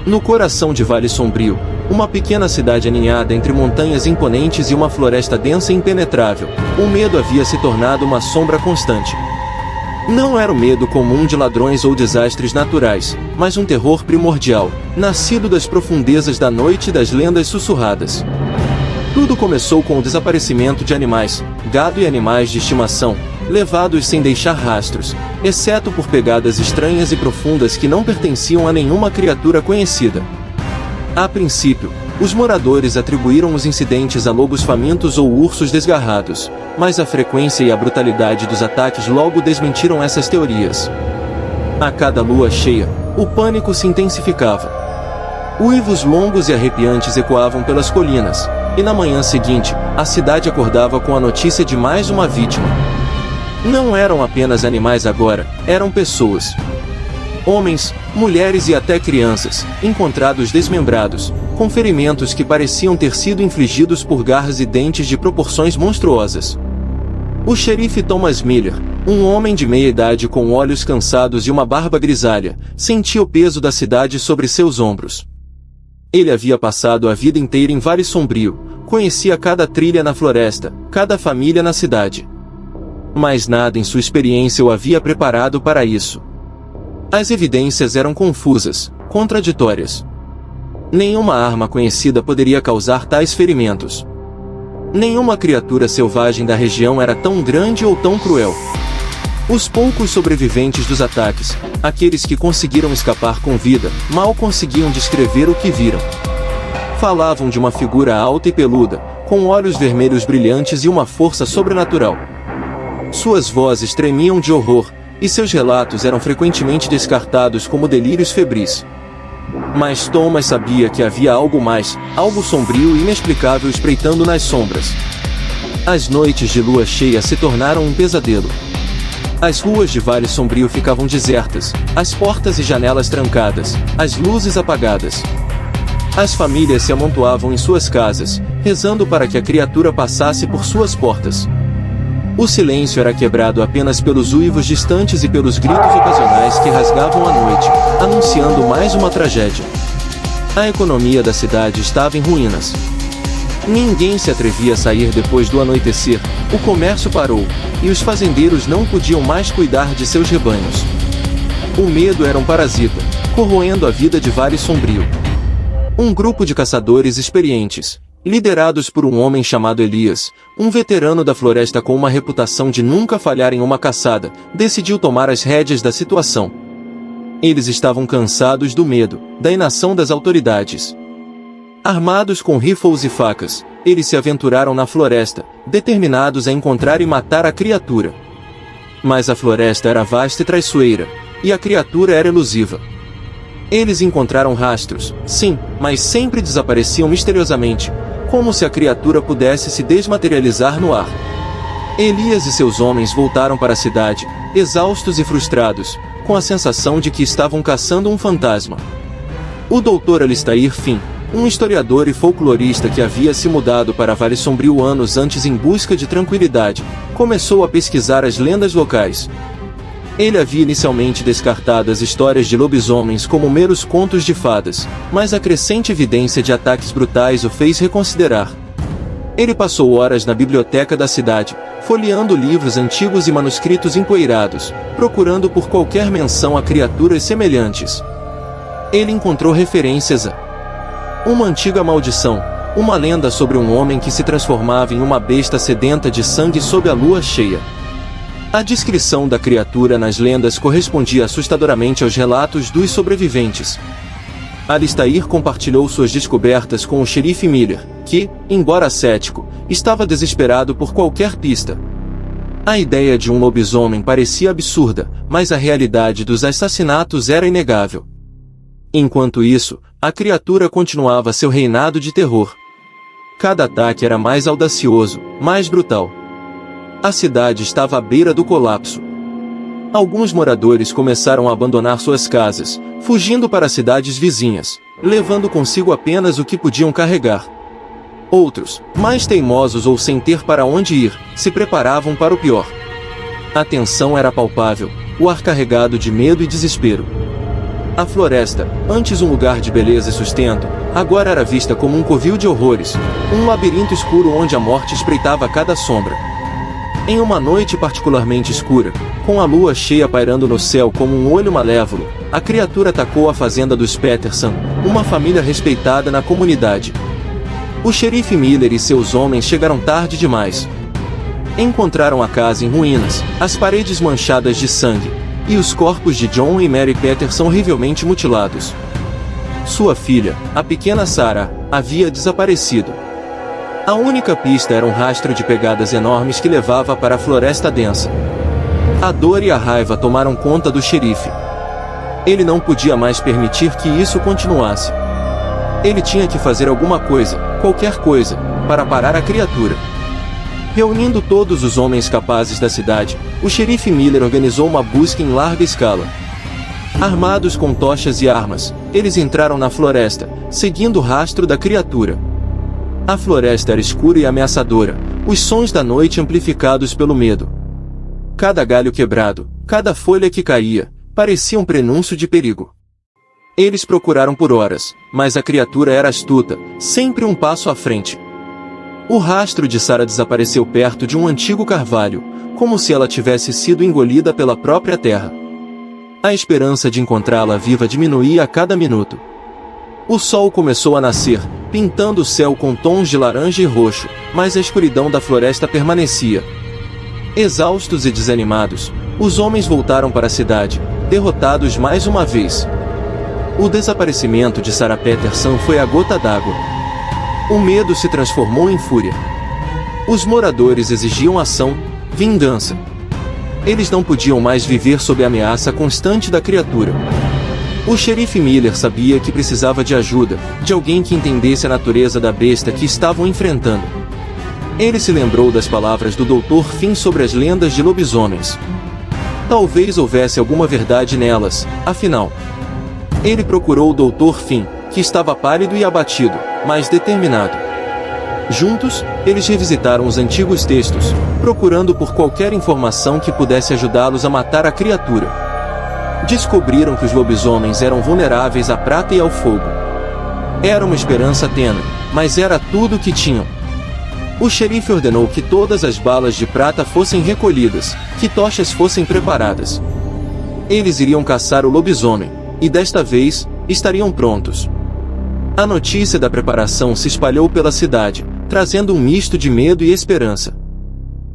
No coração de Vale Sombrio, uma pequena cidade aninhada entre montanhas imponentes e uma floresta densa e impenetrável, o medo havia se tornado uma sombra constante. Não era o medo comum de ladrões ou desastres naturais, mas um terror primordial, nascido das profundezas da noite e das lendas sussurradas. Tudo começou com o desaparecimento de animais, gado e animais de estimação, levados sem deixar rastros, exceto por pegadas estranhas e profundas que não pertenciam a nenhuma criatura conhecida. A princípio, os moradores atribuíram os incidentes a lobos famintos ou ursos desgarrados, mas a frequência e a brutalidade dos ataques logo desmentiram essas teorias. A cada lua cheia, o pânico se intensificava. Uivos longos e arrepiantes ecoavam pelas colinas, e na manhã seguinte, a cidade acordava com a notícia de mais uma vítima. Não eram apenas animais agora, eram pessoas. Homens, mulheres e até crianças, encontrados desmembrados, com ferimentos que pareciam ter sido infligidos por garras e dentes de proporções monstruosas. O xerife Thomas Miller, um homem de meia idade com olhos cansados e uma barba grisalha, sentia o peso da cidade sobre seus ombros. Ele havia passado a vida inteira em Vale Sombrio, conhecia cada trilha na floresta, cada família na cidade. Mas nada em sua experiência o havia preparado para isso. As evidências eram confusas, contraditórias. Nenhuma arma conhecida poderia causar tais ferimentos. Nenhuma criatura selvagem da região era tão grande ou tão cruel. Os poucos sobreviventes dos ataques, aqueles que conseguiram escapar com vida, mal conseguiam descrever o que viram. Falavam de uma figura alta e peluda, com olhos vermelhos brilhantes e uma força sobrenatural. Suas vozes tremiam de horror, e seus relatos eram frequentemente descartados como delírios febris. Mas Thomas sabia que havia algo mais, algo sombrio e inexplicável espreitando nas sombras. As noites de lua cheia se tornaram um pesadelo. As ruas de Vale Sombrio ficavam desertas, as portas e janelas trancadas, as luzes apagadas. As famílias se amontoavam em suas casas, rezando para que a criatura passasse por suas portas. O silêncio era quebrado apenas pelos uivos distantes e pelos gritos ocasionais que rasgavam a noite, anunciando mais uma tragédia. A economia da cidade estava em ruínas. Ninguém se atrevia a sair depois do anoitecer, o comércio parou, e os fazendeiros não podiam mais cuidar de seus rebanhos. O medo era um parasita, corroendo a vida de Vale Sombrio. Um grupo de caçadores experientes, liderados por um homem chamado Elias, um veterano da floresta com uma reputação de nunca falhar em uma caçada, decidiu tomar as rédeas da situação. Eles estavam cansados do medo, da inação das autoridades. Armados com rifles e facas, eles se aventuraram na floresta, determinados a encontrar e matar a criatura. Mas a floresta era vasta e traiçoeira, e a criatura era elusiva. Eles encontraram rastros, sim, mas sempre desapareciam misteriosamente, como se a criatura pudesse se desmaterializar no ar. Elias e seus homens voltaram para a cidade, exaustos e frustrados, com a sensação de que estavam caçando um fantasma. O Dr. Alistair Finn, um historiador e folclorista que havia se mudado para Vale Sombrio anos antes em busca de tranquilidade, começou a pesquisar as lendas locais. Ele havia inicialmente descartado as histórias de lobisomens como meros contos de fadas, mas a crescente evidência de ataques brutais o fez reconsiderar. Ele passou horas na biblioteca da cidade, folheando livros antigos e manuscritos empoeirados, procurando por qualquer menção a criaturas semelhantes. Ele encontrou referências a uma antiga maldição, uma lenda sobre um homem que se transformava em uma besta sedenta de sangue sob a lua cheia. A descrição da criatura nas lendas correspondia assustadoramente aos relatos dos sobreviventes. Alistair compartilhou suas descobertas com o xerife Miller, que, embora cético, estava desesperado por qualquer pista. A ideia de um lobisomem parecia absurda, mas a realidade dos assassinatos era inegável. Enquanto isso, a criatura continuava seu reinado de terror. Cada ataque era mais audacioso, mais brutal. A cidade estava à beira do colapso. Alguns moradores começaram a abandonar suas casas, fugindo para cidades vizinhas, levando consigo apenas o que podiam carregar. Outros, mais teimosos ou sem ter para onde ir, se preparavam para o pior. A tensão era palpável, o ar carregado de medo e desespero. A floresta, antes um lugar de beleza e sustento, agora era vista como um covil de horrores, um labirinto escuro onde a morte espreitava cada sombra. Em uma noite particularmente escura, com a lua cheia pairando no céu como um olho malévolo, a criatura atacou a fazenda dos Peterson, uma família respeitada na comunidade. O xerife Miller e seus homens chegaram tarde demais. Encontraram a casa em ruínas, as paredes manchadas de sangue, e os corpos de John e Mary Peterson horrivelmente mutilados. Sua filha, a pequena Sarah, havia desaparecido. A única pista era um rastro de pegadas enormes que levava para a floresta densa. A dor e a raiva tomaram conta do xerife. Ele não podia mais permitir que isso continuasse. Ele tinha que fazer alguma coisa, qualquer coisa, para parar a criatura. Reunindo todos os homens capazes da cidade, o xerife Miller organizou uma busca em larga escala. Armados com tochas e armas, eles entraram na floresta, seguindo o rastro da criatura. A floresta era escura e ameaçadora, os sons da noite amplificados pelo medo. Cada galho quebrado, cada folha que caía, parecia um prenúncio de perigo. Eles procuraram por horas, mas a criatura era astuta, sempre um passo à frente. O rastro de Sarah desapareceu perto de um antigo carvalho, como se ela tivesse sido engolida pela própria terra. A esperança de encontrá-la viva diminuía a cada minuto. O sol começou a nascer, pintando o céu com tons de laranja e roxo, mas a escuridão da floresta permanecia. Exaustos e desanimados, os homens voltaram para a cidade, derrotados mais uma vez. O desaparecimento de Sarah Peterson foi a gota d'água. O medo se transformou em fúria. Os moradores exigiam ação, vingança. Eles não podiam mais viver sob a ameaça constante da criatura. O xerife Miller sabia que precisava de ajuda, de alguém que entendesse a natureza da besta que estavam enfrentando. Ele se lembrou das palavras do Dr. Finn sobre as lendas de lobisomens. Talvez houvesse alguma verdade nelas, afinal. Ele procurou o Dr. Finn, que estava pálido e abatido, mas determinado. Juntos, eles revisitaram os antigos textos, procurando por qualquer informação que pudesse ajudá-los a matar a criatura. Descobriram que os lobisomens eram vulneráveis à prata e ao fogo. Era uma esperança tênue, mas era tudo o que tinham. O xerife ordenou que todas as balas de prata fossem recolhidas, que tochas fossem preparadas. Eles iriam caçar o lobisomem, e desta vez, estariam prontos. A notícia da preparação se espalhou pela cidade, trazendo um misto de medo e esperança.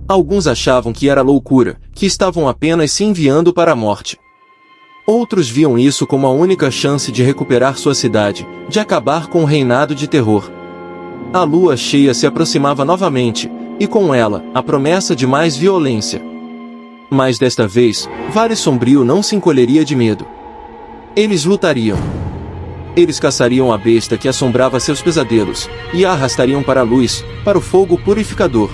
Alguns achavam que era loucura, que estavam apenas se enviando para a morte. Outros viam isso como a única chance de recuperar sua cidade, de acabar com o reinado de terror. A lua cheia se aproximava novamente, e com ela, a promessa de mais violência. Mas desta vez, Vale Sombrio não se encolheria de medo. Eles lutariam. Eles caçariam a besta que assombrava seus pesadelos, e a arrastariam para a luz, para o fogo purificador.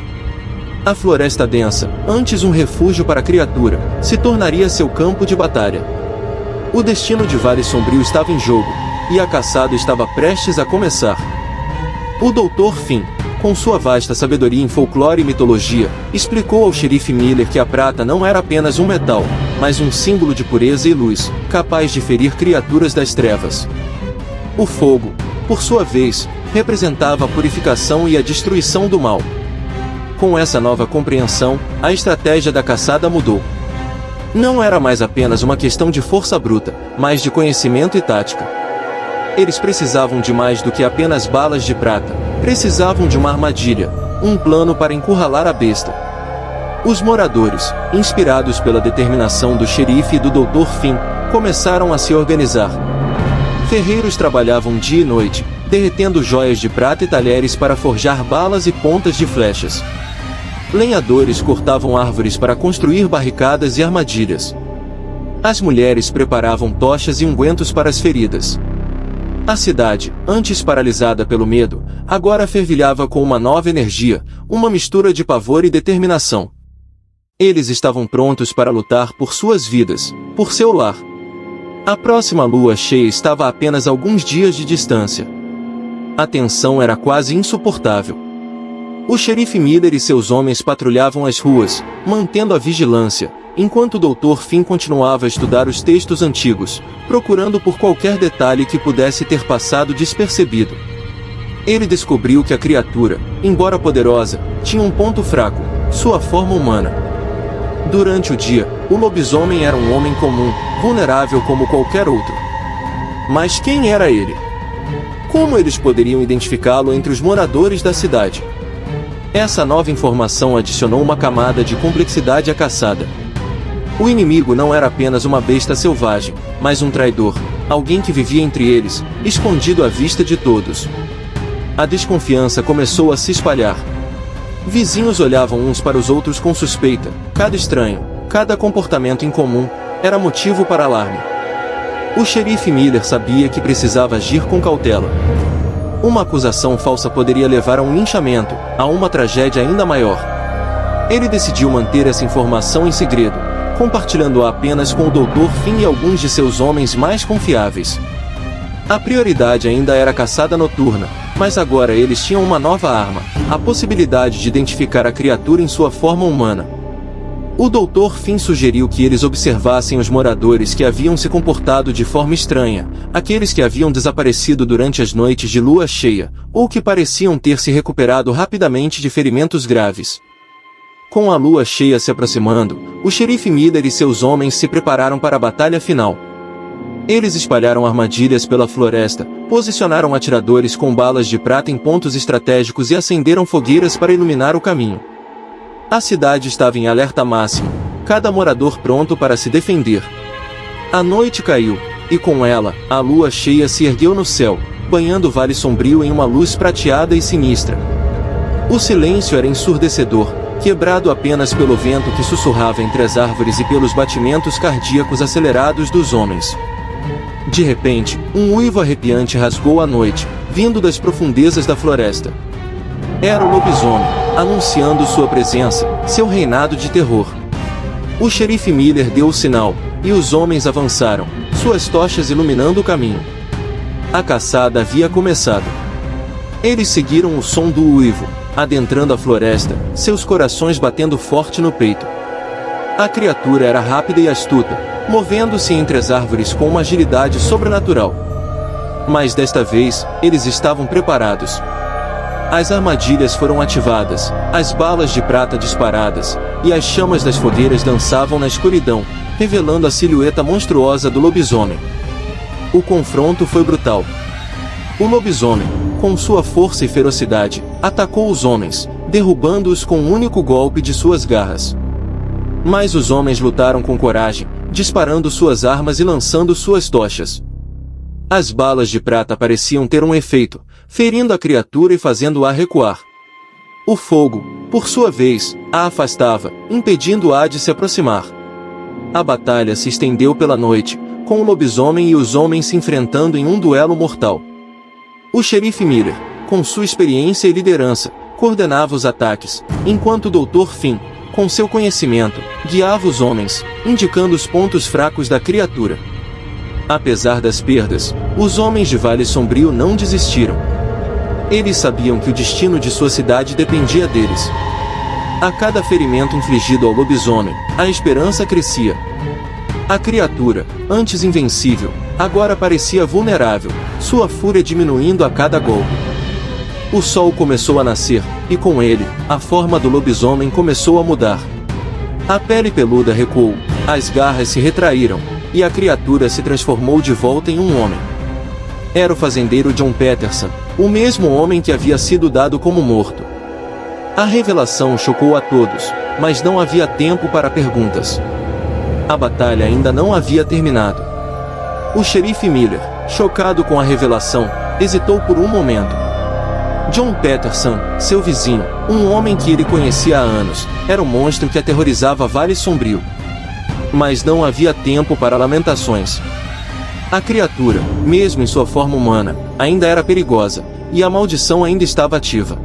A floresta densa, antes um refúgio para a criatura, se tornaria seu campo de batalha. O destino de Vale Sombrio estava em jogo, e a caçada estava prestes a começar. O Dr. Finn, com sua vasta sabedoria em folclore e mitologia, explicou ao xerife Miller que a prata não era apenas um metal, mas um símbolo de pureza e luz, capaz de ferir criaturas das trevas. O fogo, por sua vez, representava a purificação e a destruição do mal. Com essa nova compreensão, a estratégia da caçada mudou. Não era mais apenas uma questão de força bruta, mas de conhecimento e tática. Eles precisavam de mais do que apenas balas de prata, precisavam de uma armadilha, um plano para encurralar a besta. Os moradores, inspirados pela determinação do xerife e do Dr. Finn, começaram a se organizar. Ferreiros trabalhavam dia e noite, derretendo joias de prata e talheres para forjar balas e pontas de flechas. Lenhadores cortavam árvores para construir barricadas e armadilhas. As mulheres preparavam tochas e ungüentos para as feridas. A cidade, antes paralisada pelo medo, agora fervilhava com uma nova energia, uma mistura de pavor e determinação. Eles estavam prontos para lutar por suas vidas, por seu lar. A próxima lua cheia estava a apenas alguns dias de distância. A tensão era quase insuportável. O xerife Miller e seus homens patrulhavam as ruas, mantendo a vigilância, enquanto o Dr. Finn continuava a estudar os textos antigos, procurando por qualquer detalhe que pudesse ter passado despercebido. Ele descobriu que a criatura, embora poderosa, tinha um ponto fraco: sua forma humana. Durante o dia, o lobisomem era um homem comum, vulnerável como qualquer outro. Mas quem era ele? Como eles poderiam identificá-lo entre os moradores da cidade? Essa nova informação adicionou uma camada de complexidade à caçada. O inimigo não era apenas uma besta selvagem, mas um traidor, alguém que vivia entre eles, escondido à vista de todos. A desconfiança começou a se espalhar. Vizinhos olhavam uns para os outros com suspeita. Cada estranho, cada comportamento incomum, era motivo para alarme. O xerife Miller sabia que precisava agir com cautela. Uma acusação falsa poderia levar a um linchamento, a uma tragédia ainda maior. Ele decidiu manter essa informação em segredo, compartilhando-a apenas com o Dr. Finn e alguns de seus homens mais confiáveis. A prioridade ainda era a caçada noturna, mas agora eles tinham uma nova arma: a possibilidade de identificar a criatura em sua forma humana. O Dr. Finn sugeriu que eles observassem os moradores que haviam se comportado de forma estranha, aqueles que haviam desaparecido durante as noites de lua cheia, ou que pareciam ter se recuperado rapidamente de ferimentos graves. Com a lua cheia se aproximando, o xerife Miller e seus homens se prepararam para a batalha final. Eles espalharam armadilhas pela floresta, posicionaram atiradores com balas de prata em pontos estratégicos e acenderam fogueiras para iluminar o caminho. A cidade estava em alerta máximo, cada morador pronto para se defender. A noite caiu, e com ela, a lua cheia se ergueu no céu, banhando o vale sombrio em uma luz prateada e sinistra. O silêncio era ensurdecedor, quebrado apenas pelo vento que sussurrava entre as árvores e pelos batimentos cardíacos acelerados dos homens. De repente, um uivo arrepiante rasgou a noite, vindo das profundezas da floresta. Era o lobisomem, anunciando sua presença, seu reinado de terror. O xerife Miller deu o sinal, e os homens avançaram, suas tochas iluminando o caminho. A caçada havia começado. Eles seguiram o som do uivo, adentrando a floresta, seus corações batendo forte no peito. A criatura era rápida e astuta, movendo-se entre as árvores com uma agilidade sobrenatural. Mas desta vez, eles estavam preparados. As armadilhas foram ativadas, as balas de prata disparadas, e as chamas das fogueiras dançavam na escuridão, revelando a silhueta monstruosa do lobisomem. O confronto foi brutal. O lobisomem, com sua força e ferocidade, atacou os homens, derrubando-os com um único golpe de suas garras. Mas os homens lutaram com coragem, disparando suas armas e lançando suas tochas. As balas de prata pareciam ter um efeito, ferindo a criatura e fazendo-a recuar. O fogo, por sua vez, a afastava, impedindo-a de se aproximar. A batalha se estendeu pela noite, com o lobisomem e os homens se enfrentando em um duelo mortal. O xerife Miller, com sua experiência e liderança, coordenava os ataques, enquanto o Dr. Finn, com seu conhecimento, guiava os homens, indicando os pontos fracos da criatura. Apesar das perdas, os homens de Vale Sombrio não desistiram. Eles sabiam que o destino de sua cidade dependia deles. A cada ferimento infligido ao lobisomem, a esperança crescia. A criatura, antes invencível, agora parecia vulnerável, sua fúria diminuindo a cada golpe. O sol começou a nascer, e com ele, a forma do lobisomem começou a mudar. A pele peluda recuou, as garras se retraíram, e a criatura se transformou de volta em um homem. Era o fazendeiro John Peterson, o mesmo homem que havia sido dado como morto. A revelação chocou a todos, mas não havia tempo para perguntas. A batalha ainda não havia terminado. O xerife Miller, chocado com a revelação, hesitou por um momento. John Peterson, seu vizinho, um homem que ele conhecia há anos, era o monstro que aterrorizava Vale Sombrio. Mas não havia tempo para lamentações. A criatura, mesmo em sua forma humana, ainda era perigosa, e a maldição ainda estava ativa.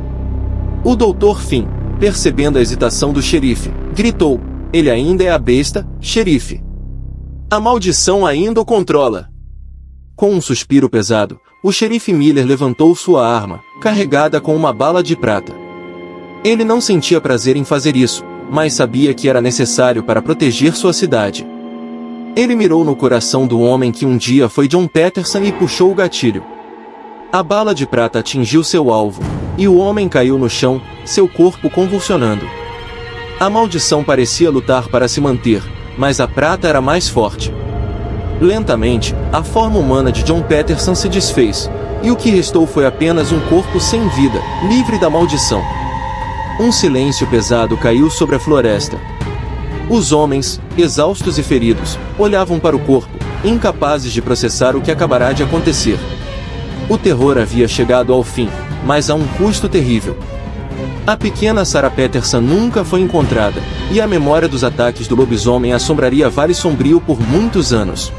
O Dr. Finn, percebendo a hesitação do xerife, gritou: "Ele ainda é a besta, xerife. A maldição ainda o controla." Com um suspiro pesado, o xerife Miller levantou sua arma, carregada com uma bala de prata. Ele não sentia prazer em fazer isso, mas sabia que era necessário para proteger sua cidade. Ele mirou no coração do homem que um dia foi John Peterson e puxou o gatilho. A bala de prata atingiu seu alvo, e o homem caiu no chão, seu corpo convulsionando. A maldição parecia lutar para se manter, mas a prata era mais forte. Lentamente, a forma humana de John Peterson se desfez, e o que restou foi apenas um corpo sem vida, livre da maldição. Um silêncio pesado caiu sobre a floresta. Os homens, exaustos e feridos, olhavam para o corpo, incapazes de processar o que acabará de acontecer. O terror havia chegado ao fim, mas a um custo terrível. A pequena Sarah Peterson nunca foi encontrada, e a memória dos ataques do lobisomem assombraria Vale Sombrio por muitos anos.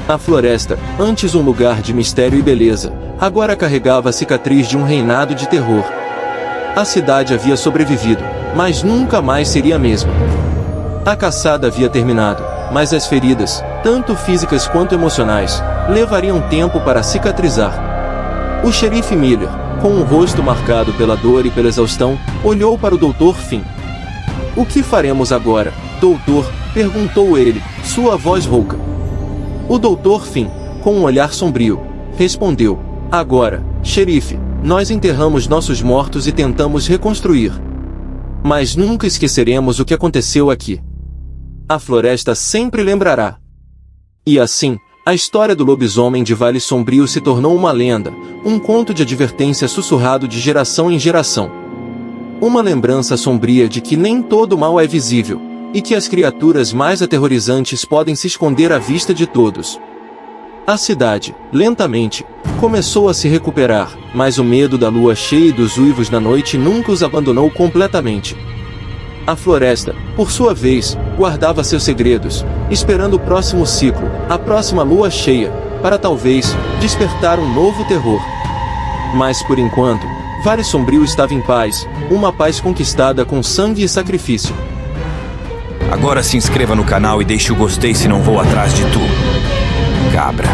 A floresta, antes um lugar de mistério e beleza, agora carregava a cicatriz de um reinado de terror. A cidade havia sobrevivido, mas nunca mais seria a mesma. A caçada havia terminado, mas as feridas, tanto físicas quanto emocionais, levariam tempo para cicatrizar. O xerife Miller, com o rosto marcado pela dor e pela exaustão, olhou para o Dr. Finn. "O que faremos agora, doutor?" perguntou ele, sua voz rouca. O Dr. Finn, com um olhar sombrio, respondeu: "Agora, xerife, nós enterramos nossos mortos e tentamos reconstruir. Mas nunca esqueceremos o que aconteceu aqui. A floresta sempre lembrará." E assim, a história do lobisomem de Vale Sombrio se tornou uma lenda, um conto de advertência sussurrado de geração em geração. Uma lembrança sombria de que nem todo mal é visível, e que as criaturas mais aterrorizantes podem se esconder à vista de todos. A cidade, lentamente, começou a se recuperar, mas o medo da lua cheia e dos uivos na noite nunca os abandonou completamente. A floresta, por sua vez, guardava seus segredos, esperando o próximo ciclo, a próxima lua cheia, para talvez despertar um novo terror. Mas por enquanto, Vale Sombrio estava em paz, uma paz conquistada com sangue e sacrifício. Agora se inscreva no canal e deixe o gostei se não vou atrás de tu, cabra.